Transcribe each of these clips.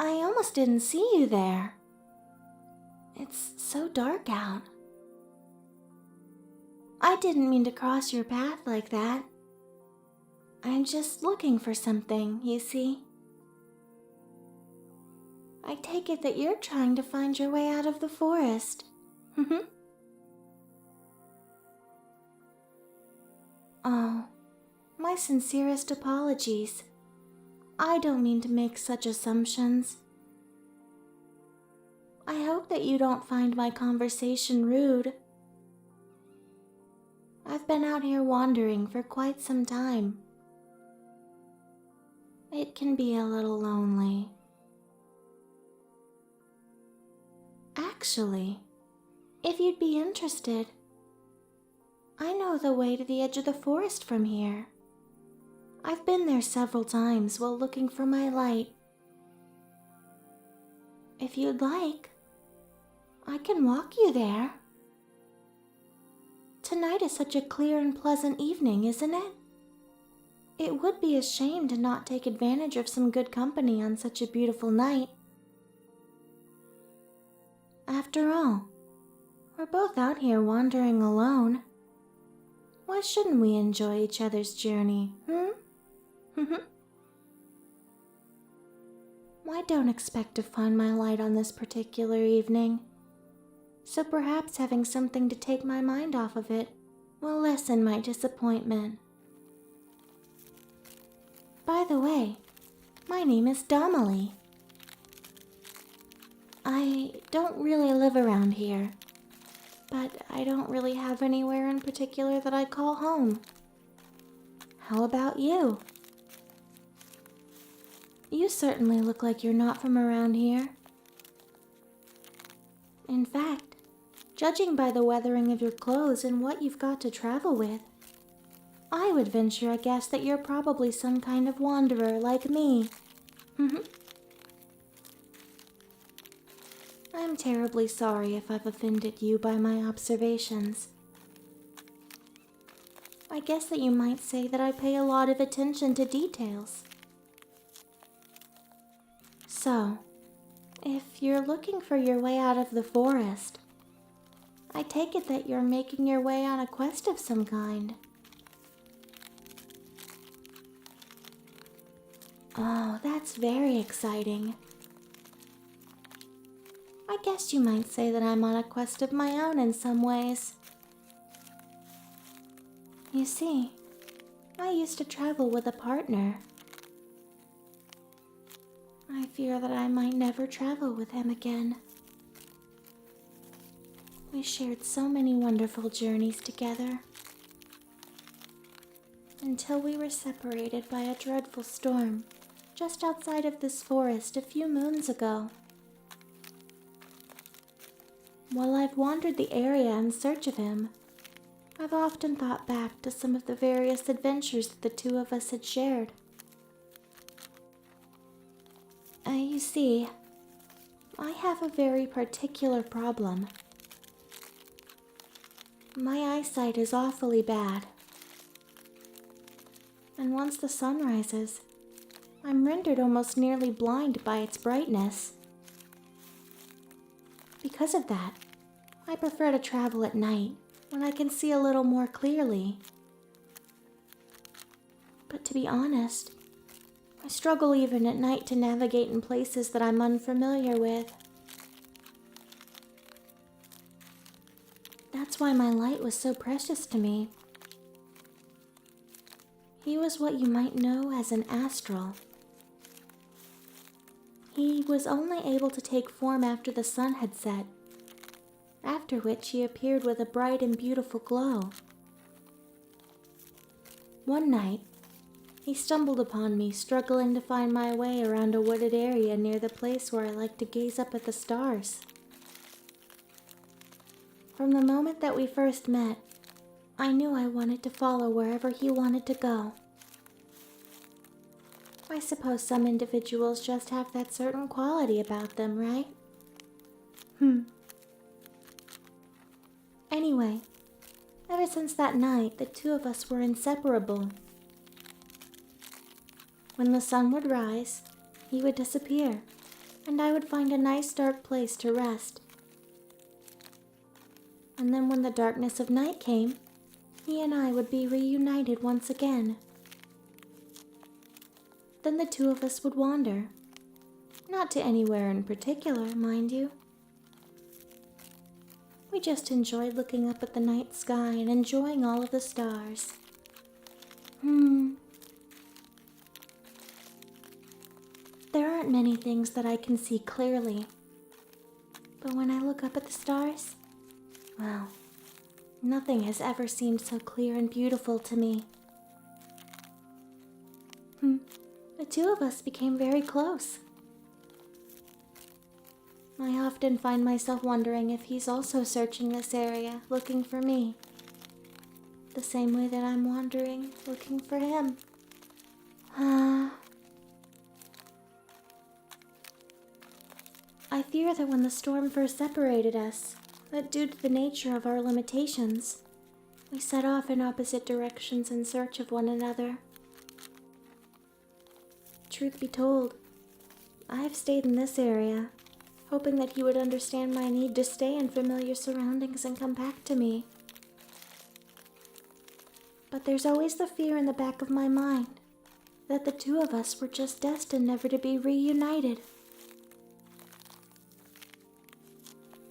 I almost didn't see you there. It's so dark out. I didn't mean to cross your path like that. I'm just looking for something, you see. I take it that you're trying to find your way out of the forest. Oh, my sincerest apologies. I don't mean to make such assumptions. I hope that you don't find my conversation rude. I've been out here wandering for quite some time. It can be a little lonely. Actually, if you'd be interested, I know the way to the edge of the forest from here. I've been there several times while looking for my light. If you'd like, I can walk you there. Tonight is such a clear and pleasant evening, isn't it? It would be a shame to not take advantage of some good company on such a beautiful night. After all, we're both out here wandering alone. Why shouldn't we enjoy each other's journey, I don't expect to find my light on this particular evening, so perhaps having something to take my mind off of it will lessen my disappointment. By the way, my name is Domalie. I don't really live around here, but I don't really have anywhere in particular that I call home. How about you? You certainly look like you're not from around here. In fact, judging by the weathering of your clothes and what you've got to travel with, I would venture a guess that you're probably some kind of wanderer like me. I'm terribly sorry if I've offended you by my observations. I guess that you might say that I pay a lot of attention to details. So, if you're looking for your way out of the forest, I take it that you're making your way on a quest of some kind. Oh, that's very exciting. I guess you might say that I'm on a quest of my own in some ways. You see, I used to travel with a partner. I fear that I might never travel with him again. We shared so many wonderful journeys together, until we were separated by a dreadful storm just outside of this forest a few moons ago. While I've wandered the area in search of him, I've often thought back to some of the various adventures that the two of us had shared. You see, I have a very particular problem. My eyesight is awfully bad, and once the sun rises, I'm rendered almost nearly blind by its brightness. Because of that, I prefer to travel at night when I can see a little more clearly. But to be honest, I struggle even at night to navigate in places that I'm unfamiliar with. That's why my light was so precious to me. He was what you might know as an astral. He was only able to take form after the sun had set, after which he appeared with a bright and beautiful glow. One night, he stumbled upon me struggling to find my way around a wooded area near the place where I like to gaze up at the stars. From the moment that we first met, I knew I wanted to follow wherever he wanted to go. I suppose some individuals just have that certain quality about them, right? Anyway, ever since that night, the two of us were inseparable. When the sun would rise, he would disappear, and I would find a nice dark place to rest. And then when the darkness of night came, he and I would be reunited once again. Then the two of us would wander. Not to anywhere in particular, mind you. We just enjoyed looking up at the night sky and enjoying all of the stars. There aren't many things that I can see clearly. But when I look up at the stars, well, nothing has ever seemed so clear and beautiful to me. The two of us became very close. I often find myself wondering if he's also searching this area, looking for me. The same way that I'm wandering, looking for him. I fear that when the storm first separated us, that due to the nature of our limitations, we set off in opposite directions in search of one another. Truth be told, I have stayed in this area, hoping that he would understand my need to stay in familiar surroundings and come back to me. But there's always the fear in the back of my mind that the two of us were just destined never to be reunited.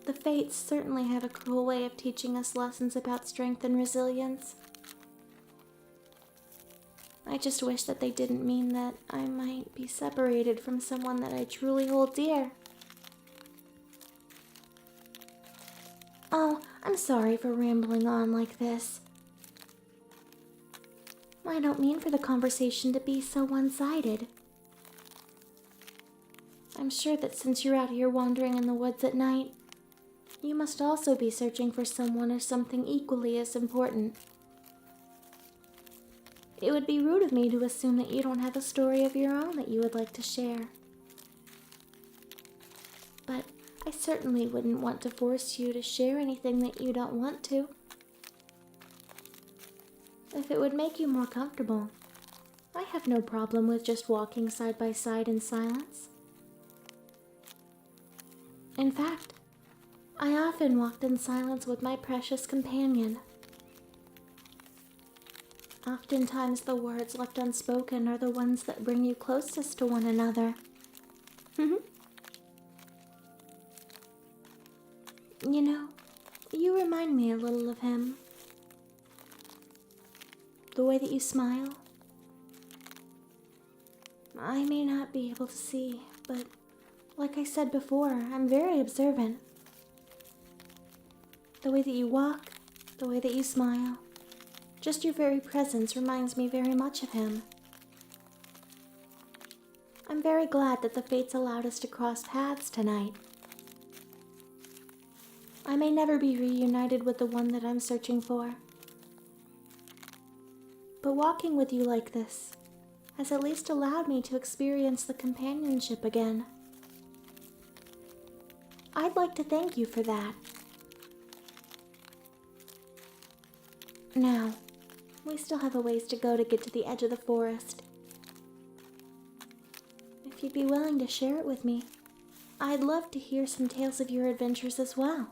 The fates certainly have a cruel way of teaching us lessons about strength and resilience. I just wish that they didn't mean that I might be separated from someone that I truly hold dear. Oh, I'm sorry for rambling on like this. I don't mean for the conversation to be so one-sided. I'm sure that since you're out here wandering in the woods at night, you must also be searching for someone or something equally as important. It would be rude of me to assume that you don't have a story of your own that you would like to share. But I certainly wouldn't want to force you to share anything that you don't want to. If it would make you more comfortable, I have no problem with just walking side by side in silence. In fact, I often walked in silence with my precious companion. Oftentimes the words left unspoken are the ones that bring you closest to one another. You know, you remind me a little of him. The way that you smile. I may not be able to see, but like I said before, I'm very observant. The way that you walk, the way that you smile, just your very presence reminds me very much of him. I'm very glad that the fates allowed us to cross paths tonight. I may never be reunited with the one that I'm searching for. But walking with you like this has at least allowed me to experience the companionship again. I'd like to thank you for that. Now, we still have a ways to go to get to the edge of the forest. If you'd be willing to share it with me, I'd love to hear some tales of your adventures as well.